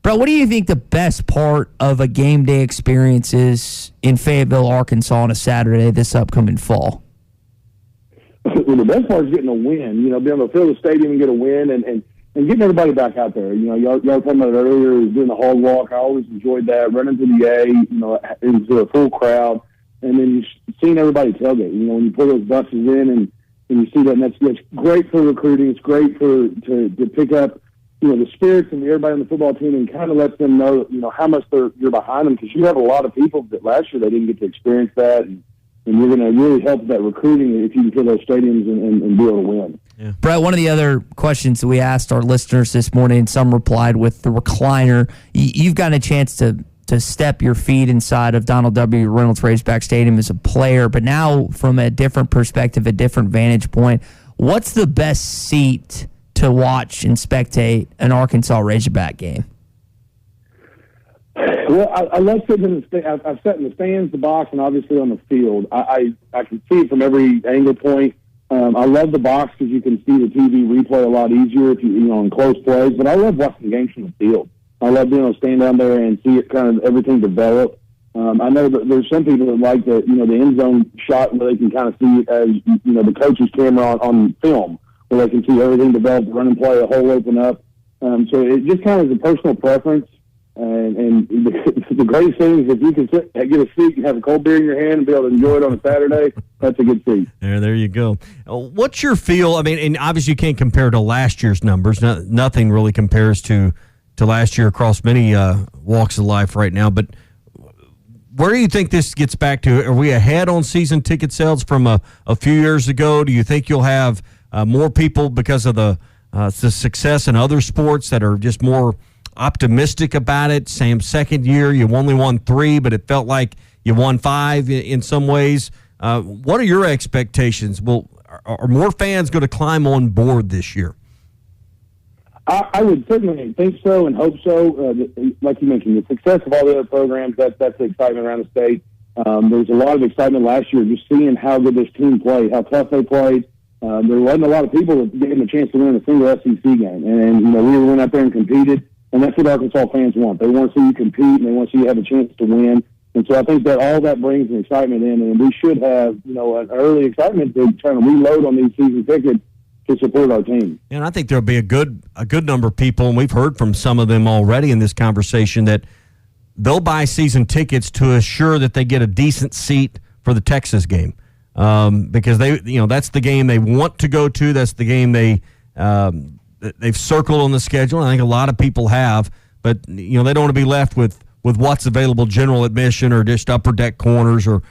Bro, what do you think the best part of a game day experience is in Fayetteville, Arkansas on a Saturday this upcoming fall? Well, the best part is getting a win. Being able to fill the stadium and get a win, and getting everybody back out there. Y'all were talking about it earlier, doing the hog walk. I always enjoyed that. Running to the A, into a full crowd, and then seeing everybody tailgate. When you pull those buses in and you see that, and that's great for recruiting. It's great to pick up, the spirits of everybody on the football team, and kind of let them know, how much you're behind them, because you have a lot of people that last year they didn't get to experience that, and you're going to really help that recruiting if you can fill those stadiums and be able to win. Yeah. Brett, one of the other questions that we asked our listeners this morning, some replied with the recliner. You've gotten a chance to step your feet inside of Donald W. Reynolds Razorback Stadium as a player, but now from a different perspective, a different vantage point, what's the best seat to watch and spectate an Arkansas Razorback game? Well, I love sitting in the stands. I've sat in the stands, the box, and obviously on the field. I can see it from every angle point. I love the box because you can see the TV replay a lot easier if you in close plays. But I love watching games from the field. I love being able to stand down there and see it kind of everything develop. I know that there's some people that like the end zone shot where they can kind of see it as the coach's camera on film, where they can see everything develop, run and play, a hole open up. So it just kind of is a personal preference. And the greatest thing is if you can get a seat and have a cold beer in your hand and be able to enjoy it on a Saturday, that's a good seat. There you go. What's your feel? I mean, and obviously you can't compare to last year's numbers. Nothing really compares to last year across many walks of life right now. But where do you think this gets back to? Are we ahead on season ticket sales from a few years ago? Do you think you'll have more people because of the success in other sports that are just more optimistic about it? Sam's second year, you only won 3, but it felt like you won 5 in some ways. What are your expectations? Are more fans going to climb on board this year? I would certainly think so and hope so. Like you mentioned, the success of all the other programs, that's the excitement around the state. There was a lot of excitement last year just seeing how good this team played, how tough they played. There wasn't a lot of people that gave them a chance to win a single SEC game. And we went out there and competed. And that's what Arkansas fans want. They want to see you compete, and they want to see you have a chance to win. And so I think that all that brings an excitement in, and we should have, an early excitement to try to reload on these season tickets to support our team. And I think there'll be a good number of people, and we've heard from some of them already in this conversation, that they'll buy season tickets to assure that they get a decent seat for the Texas game, because that's the game they want to go to. That's the game they've circled on the schedule. I think a lot of people have, but they don't want to be left with what's available general admission or just upper deck corners or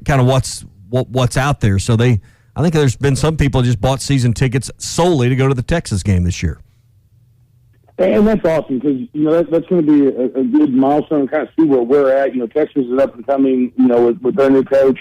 kind of what's out there. So I think there's been some people just bought season tickets solely to go to the Texas game this year. And that's awesome because that's going to be a good milestone. Kind of see where we're at. Texas is up and coming. With their new coach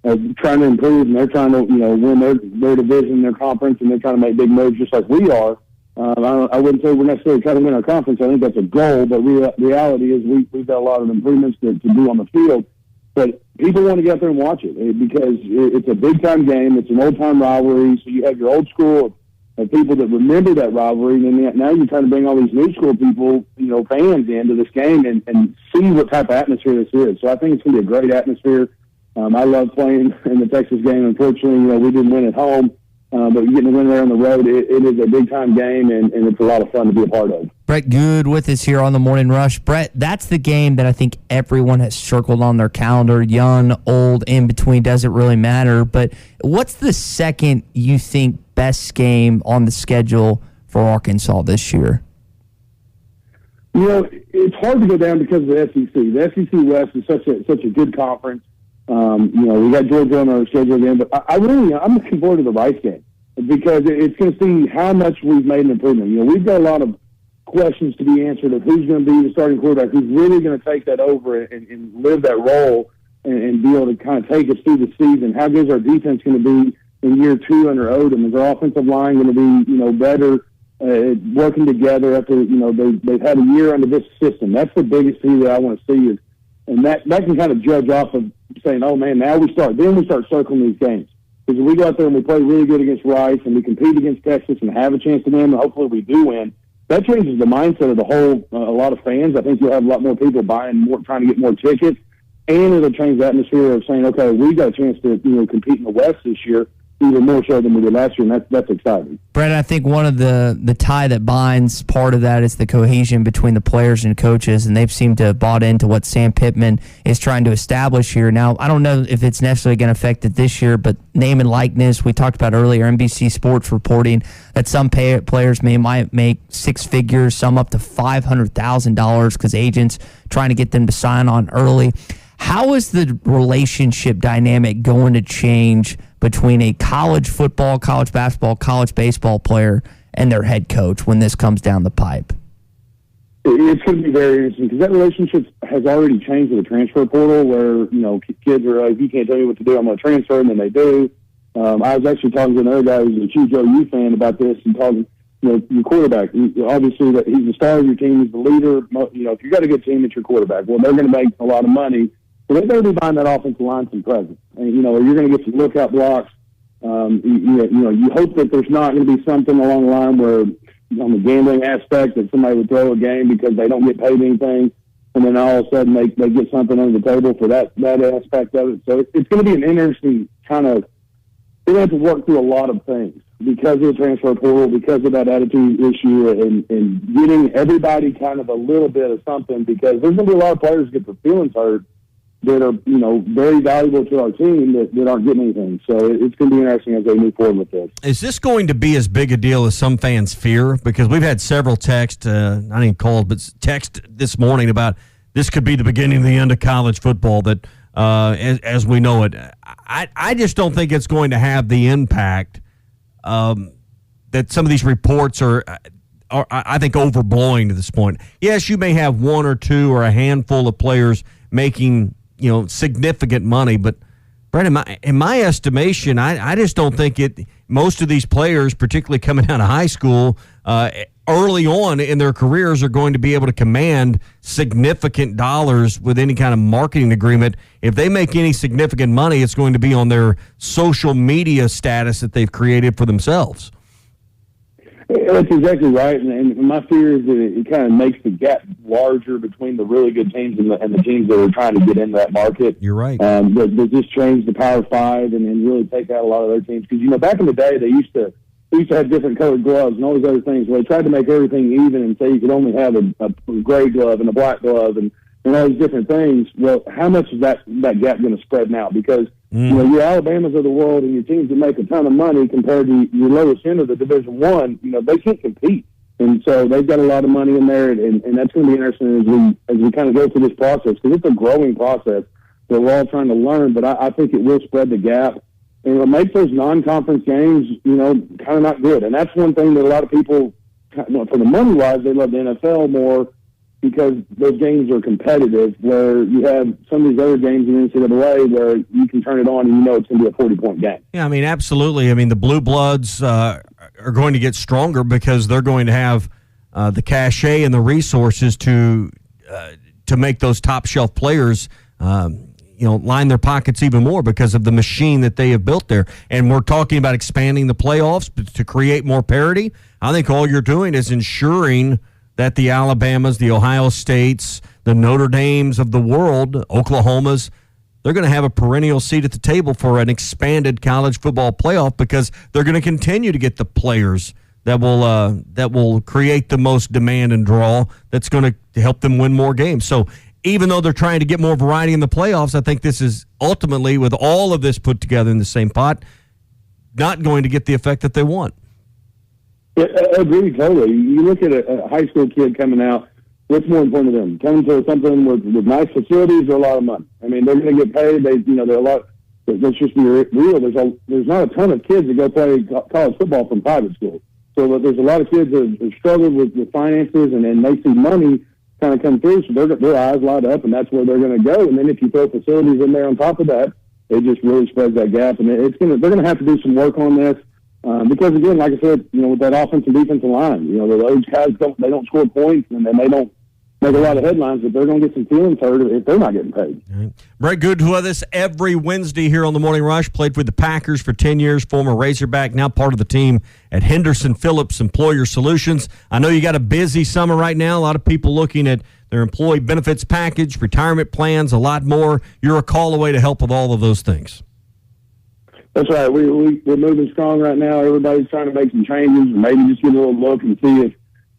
and trying to improve, and they're trying to win their division, their conference, and they're trying to make big moves just like we are. I wouldn't say we're necessarily trying to win our conference. I think that's a goal, but reality is we've got a lot of improvements to do on the field. But people want to get out there and watch it because it's a big-time game. It's an old-time rivalry, so you have your old school of people that remember that rivalry, and then now you're trying to bring all these new school people, fans into this game and see what type of atmosphere this is. So I think it's going to be a great atmosphere. I love playing in the Texas game. Unfortunately, we didn't win at home. But getting to win there on the road, it is a big-time game, and it's a lot of fun to be a part of. Brett Goode with us here on the Morning Rush. Brett, that's the game that I think everyone has circled on their calendar. Young, old, in between, doesn't really matter. But what's the second, you think, best game on the schedule for Arkansas this year? It's hard to go down because of the SEC. The SEC West is such a good conference. We got Georgia on our schedule again, but I'm looking forward to the Rice game because it's going to see how much we've made an improvement. We've got a lot of questions to be answered of who's going to be the starting quarterback, who's really going to take that over and live that role and be able to kind of take us through the season. How good is our defense going to be in year 2 under Odom? Is our offensive line going to be, better working together after, they've had a year under this system? That's the biggest thing that I want to see and that can kind of judge off of saying, oh, man, now we start circling these games. Because if we go out there and we play really good against Rice and we compete against Texas and have a chance to win, and hopefully we do win, that changes the mindset of the whole, a lot of fans. I think you'll have a lot more people buying more, trying to get more tickets, and it'll change the atmosphere of saying, okay, we got a chance to, compete in the West this year, even more so than we did last year, and that's exciting. Brett, I think one of the tie that binds part of that is the cohesion between the players and coaches, and they've seemed to have bought into what Sam Pittman is trying to establish here. Now, I don't know if it's necessarily going to affect it this year, but name and likeness, we talked about earlier, NBC Sports reporting that some players might make six figures, some up to $500,000 because agents trying to get them to sign on early. How is the relationship dynamic going to change between a college football, college basketball, college baseball player and their head coach when this comes down the pipe? It's going to be very interesting because that relationship has already changed with the transfer portal where, kids are like, you can't tell me what to do, I'm going to transfer, and then they do. I was actually talking to another guy who's a huge OU fan about this and talking, your quarterback. Obviously, that he's the star of your team, he's the leader. If you got a good team, it's your quarterback. Well, they're going to make a lot of money. So they better be buying that offensive line some presence. And, you're going to get some lookout blocks. You hope that there's not going to be something along the line where, on the gambling aspect, that somebody would throw a game because they don't get paid anything, and then all of a sudden they get something under the table for that aspect of it. So it's going to be an interesting kind of – they're going to have to work through a lot of things because of the transfer portal, because of that attitude issue, and getting everybody kind of a little bit of something, because there's going to be a lot of players who get their feelings hurt that are, very valuable to our team that aren't getting anything. So it's going to be interesting as they move forward with this. Is this going to be as big a deal as some fans fear? Because we've had several texts, not even called, but text this morning about this could be the beginning of the end of college football that, as we know it. I just don't think it's going to have the impact that some of these reports are, I think, overblowing to this point. Yes, you may have one or two or a handful of players making significant money, but Brett, in my estimation, I just don't think most of these players, particularly coming out of high school, early on in their careers, are going to be able to command significant dollars with any kind of marketing agreement. If they make any significant money, it's going to be on their social media status that they've created for themselves. That's exactly right, and my fear is that it kind of makes the gap larger between the really good teams and the teams that are trying to get into that market. You're right. They just change the Power Five and really take out a lot of their teams, because back in the day they used to have different colored gloves and all these other things. Well, they tried to make everything even and say you could only have a gray glove and a black glove and all these different things. Well, how much is that gap going to spread now? Because your Alabamas of the world and your teams that make a ton of money compared to your lowest end of the Division I, they can't compete. And so they've got a lot of money in there, and that's going to be interesting as we kind of go through this process, because it's a growing process that we're all trying to learn. But I think it will spread the gap, and it'll make those non-conference games, kind of not good. And that's one thing that a lot of people, for the money-wise, they love the NFL more, because those games are competitive, where you have some of these other games in the NCAA where you can turn it on and it's going to be a 40-point game. Yeah, absolutely. The Blue Bloods are going to get stronger because they're going to have the cachet and the resources to make those top-shelf players line their pockets even more because of the machine that they have built there. And we're talking about expanding the playoffs to create more parity. I think all you're doing is ensuring that the Alabamas, the Ohio States, the Notre Dames of the world, Oklahomas, they're going to have a perennial seat at the table for an expanded college football playoff, because they're going to continue to get the players that will create the most demand and draw that's going to help them win more games. So even though they're trying to get more variety in the playoffs, I think this is ultimately, with all of this put together in the same pot, not going to get the effect that they want. I agree totally. You look at a high school kid coming out, what's more important to them? Coming to something with nice facilities or a lot of money? They're going to get paid. They're a lot. Let's just be real. There's not a ton of kids that go play college football from private schools. So there's a lot of kids that have struggled with finances, and then they see money kind of come through, so their eyes light up, and that's where they're going to go. And then if you throw facilities in there on top of that, it just really spreads that gap. And they're going to have to do some work on this. Because again, like I said, with that offensive defensive line, those guys don't score points, and then they don't make a lot of headlines, but they're going to get some feelings hurt if they're not getting paid. Right. Brett Goode with us every Wednesday here on the Morning Rush. Played with the Packers for 10 years, former Razorback, now part of the team at Henderson Phillips Employer Solutions. I know you got a busy summer right now. A lot of people looking at their employee benefits package, retirement plans, a lot more. You're a call away to help with all of those things. That's right. We're moving strong right now. Everybody's trying to make some changes, and maybe just get a little look and see if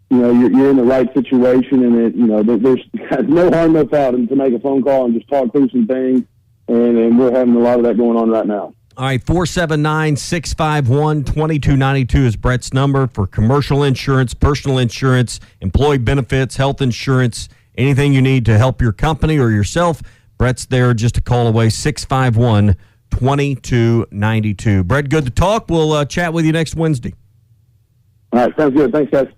you're in the right situation, and there's no harm, no foul to make a phone call and just talk through some things, and we're having a lot of that going on right now. All right, 479-651-2292 is Brett's number for commercial insurance, personal insurance, employee benefits, health insurance, anything you need to help your company or yourself. Brett's there just a call away, 651-2292. Brett, good to talk. We'll chat with you next Wednesday. All right, sounds good. Thanks, guys.